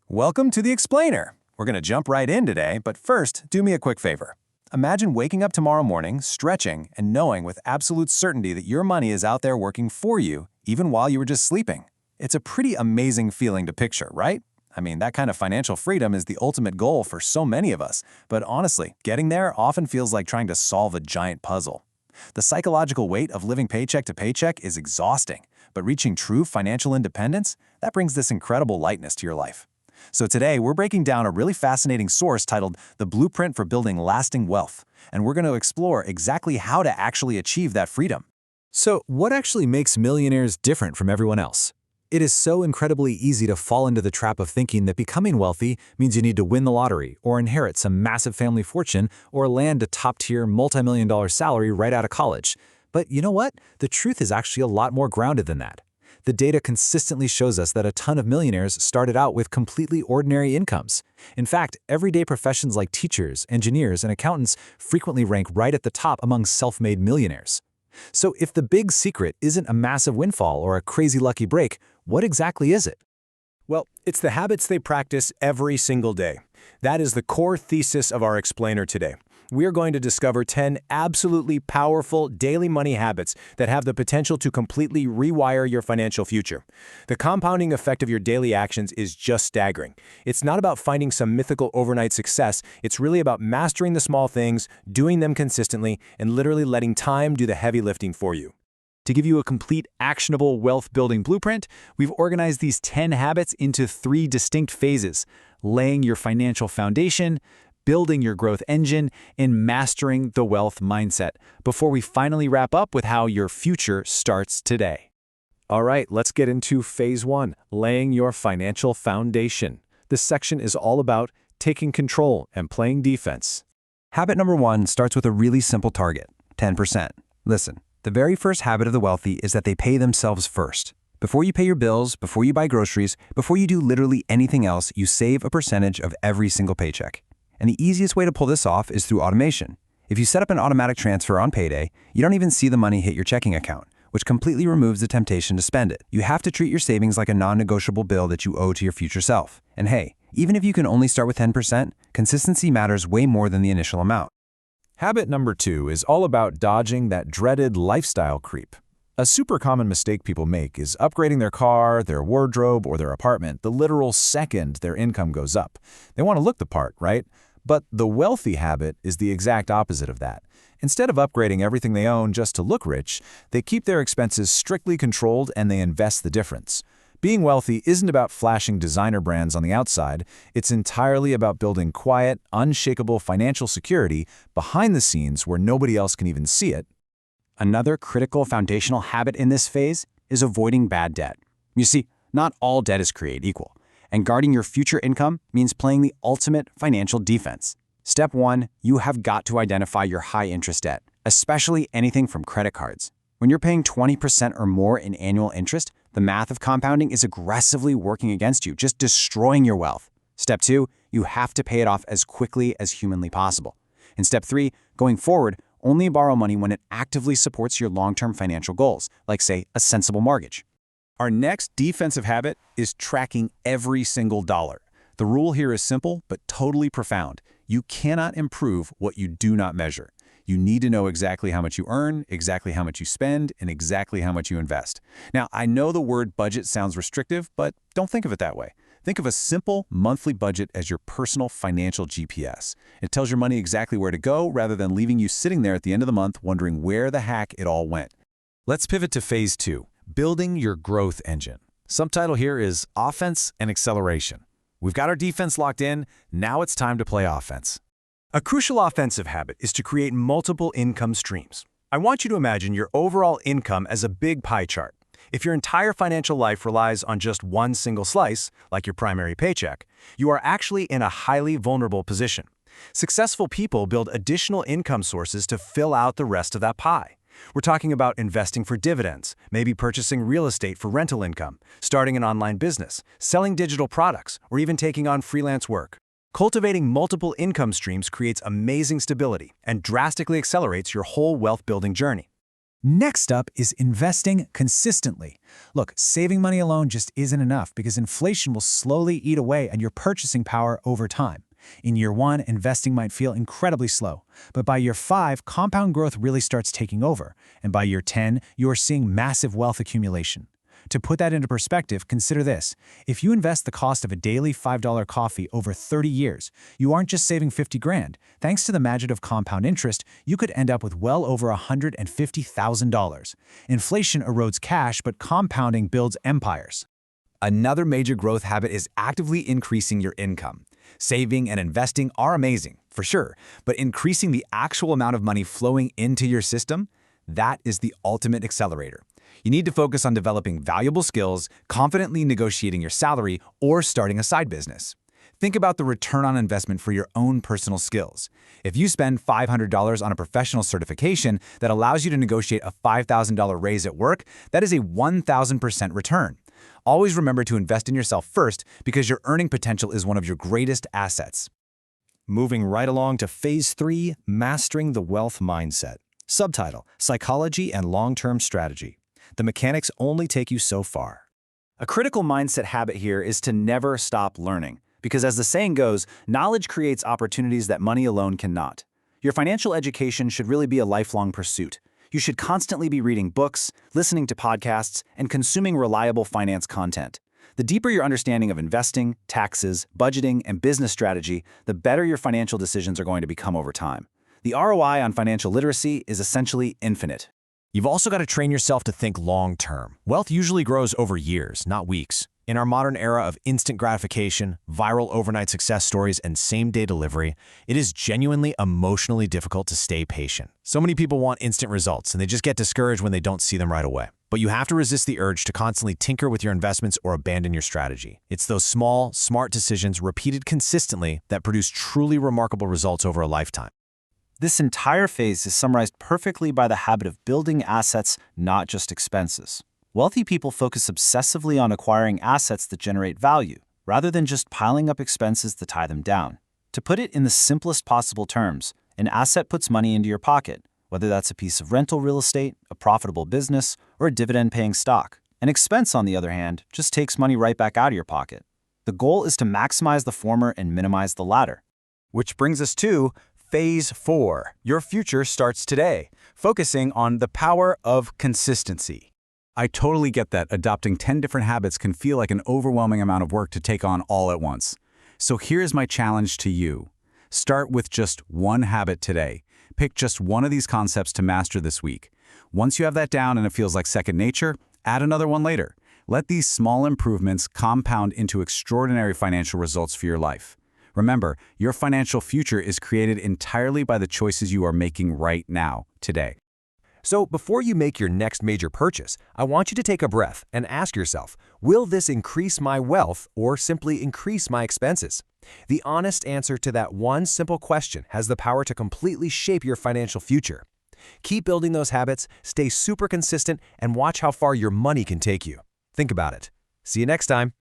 Welcome to the Explainer. We're going to jump right in today, but first, do me a quick favor. Imagine waking up tomorrow morning, stretching, and knowing with absolute certainty that your money is out there working for you, even while you were just sleeping. It's a pretty amazing feeling to picture, right? I mean, that kind of financial freedom is the ultimate goal for so many of us, but honestly, getting there often feels like trying to solve a giant puzzle. The psychological weight of living paycheck to paycheck is exhausting, but reaching true financial independence, that brings this incredible lightness to your life. So today, we're breaking down a really fascinating source titled The Blueprint for Building Lasting Wealth, and we're going to explore exactly how to actually achieve that freedom. So, what actually makes millionaires different from everyone else? It is so incredibly easy to fall into the trap of thinking that becoming wealthy means you need to win the lottery, or inherit some massive family fortune, or land a top-tier multi-million-dollar salary right out of college. But you know what? The truth is actually a lot more grounded than that. The data consistently shows us that a ton of millionaires started out with completely ordinary incomes. In fact, everyday professions like teachers, engineers, and accountants frequently rank right at the top among self-made millionaires. So if the big secret isn't a massive windfall or a crazy lucky break, what exactly is it? Well, it's the habits they practice every single day. That is the core thesis of our explainer today. We are going to discover 10 absolutely powerful daily money habits that have the potential to completely rewire your financial future. The compounding effect of your daily actions is just staggering. It's not about finding some mythical overnight success. It's really about mastering the small things, doing them consistently, and literally letting time do the heavy lifting for you. To give you a complete, actionable wealth-building blueprint, we've organized these 10 habits into 3 distinct phases: laying your financial foundation, building your growth engine, and mastering the wealth mindset, before we finally wrap up with how your future starts today. All right, let's get into phase 1, laying your financial foundation. This section is all about taking control and playing defense. Habit number 1 starts with a really simple target, 10%. Listen, the very first habit of the wealthy is that they pay themselves first. Before you pay your bills, before you buy groceries, before you do literally anything else, you save a percentage of every single paycheck. And the easiest way to pull this off is through automation. If you set up an automatic transfer on payday, you don't even see the money hit your checking account, which completely removes the temptation to spend it. You have to treat your savings like a non-negotiable bill that you owe to your future self. And hey, even if you can only start with 10%, consistency matters way more than the initial amount. Habit number 2 is all about dodging that dreaded lifestyle creep. A super common mistake people make is upgrading their car, their wardrobe, or their apartment the literal second their income goes up. They want to look the part, right? But the wealthy habit is the exact opposite of that. Instead of upgrading everything they own just to look rich, they keep their expenses strictly controlled and they invest the difference. Being wealthy isn't about flashing designer brands on the outside. It's entirely about building quiet, unshakable financial security behind the scenes where nobody else can even see it. Another critical foundational habit in this phase is avoiding bad debt. You see, not all debt is created equal, and guarding your future income means playing the ultimate financial defense. Step 1, you have got to identify your high-interest debt, especially anything from credit cards. When you're paying 20% or more in annual interest, the math of compounding is aggressively working against you, just destroying your wealth. Step 2, you have to pay it off as quickly as humanly possible. And step 3, going forward, only borrow money when it actively supports your long-term financial goals, like, say, a sensible mortgage. Our next defensive habit is tracking every single dollar. The rule here is simple, but totally profound. You cannot improve what you do not measure. You need to know exactly how much you earn, exactly how much you spend, and exactly how much you invest. Now, I know the word budget sounds restrictive, but don't think of it that way. Think of a simple monthly budget as your personal financial GPS. It tells your money exactly where to go rather than leaving you sitting there at the end of the month wondering where the heck it all went. Let's pivot to phase 2. Building your growth engine. Subtitle here is Offense and Acceleration. We've got our defense locked in, now it's time to play offense. A crucial offensive habit is to create multiple income streams. I want you to imagine your overall income as a big pie chart. If your entire financial life relies on just one single slice, like your primary paycheck, you are actually in a highly vulnerable position. Successful people build additional income sources to fill out the rest of that pie. We're talking about investing for dividends, maybe purchasing real estate for rental income, starting an online business, selling digital products, or even taking on freelance work. Cultivating multiple income streams creates amazing stability and drastically accelerates your whole wealth-building journey. Next up is investing consistently. Look, saving money alone just isn't enough because inflation will slowly eat away at your purchasing power over time. In year 1, investing might feel incredibly slow, but by year 5, compound growth really starts taking over, and by year 10, you are seeing massive wealth accumulation. To put that into perspective, consider this. If you invest the cost of a daily $5 coffee over 30 years, you aren't just saving 50 grand. Thanks to the magic of compound interest, you could end up with well over $150,000. Inflation erodes cash, but compounding builds empires. Another major growth habit is actively increasing your income. Saving and investing are amazing, for sure, but increasing the actual amount of money flowing into your system, that is the ultimate accelerator. You need to focus on developing valuable skills, confidently negotiating your salary, or starting a side business. Think about the return on investment for your own personal skills. If you spend $500 on a professional certification that allows you to negotiate a $5,000 raise at work, that is a 1,000% return. Always remember to invest in yourself first because your earning potential is one of your greatest assets. Moving right along to Phase 3, Mastering the Wealth Mindset. Subtitle: Psychology and Long-Term Strategy. The mechanics only take you so far. A critical mindset habit here is to never stop learning, because as the saying goes, knowledge creates opportunities that money alone cannot. Your financial education should really be a lifelong pursuit. You should constantly be reading books, listening to podcasts, and consuming reliable finance content. The deeper your understanding of investing, taxes, budgeting, and business strategy, the better your financial decisions are going to become over time. The ROI on financial literacy is essentially infinite. You've also got to train yourself to think long-term. Wealth usually grows over years, not weeks. In our modern era of instant gratification, viral overnight success stories, and same-day delivery, it is genuinely emotionally difficult to stay patient. So many people want instant results, and they just get discouraged when they don't see them right away. But you have to resist the urge to constantly tinker with your investments or abandon your strategy. It's those small, smart decisions repeated consistently that produce truly remarkable results over a lifetime. This entire phase is summarized perfectly by the habit of building assets, not just expenses. Wealthy people focus obsessively on acquiring assets that generate value, rather than just piling up expenses that tie them down. To put it in the simplest possible terms, an asset puts money into your pocket, whether that's a piece of rental real estate, a profitable business, or a dividend-paying stock. An expense, on the other hand, just takes money right back out of your pocket. The goal is to maximize the former and minimize the latter. Which brings us to Phase 4. Your future starts today, focusing on the power of consistency. I totally get that adopting 10 different habits can feel like an overwhelming amount of work to take on all at once. So here's my challenge to you. Start with just one habit today. Pick just one of these concepts to master this week. Once you have that down and it feels like second nature, add another one later. Let these small improvements compound into extraordinary financial results for your life. Remember, your financial future is created entirely by the choices you are making right now, today. So before you make your next major purchase, I want you to take a breath and ask yourself, will this increase my wealth or simply increase my expenses? The honest answer to that one simple question has the power to completely shape your financial future. Keep building those habits, stay super consistent, and watch how far your money can take you. Think about it. See you next time.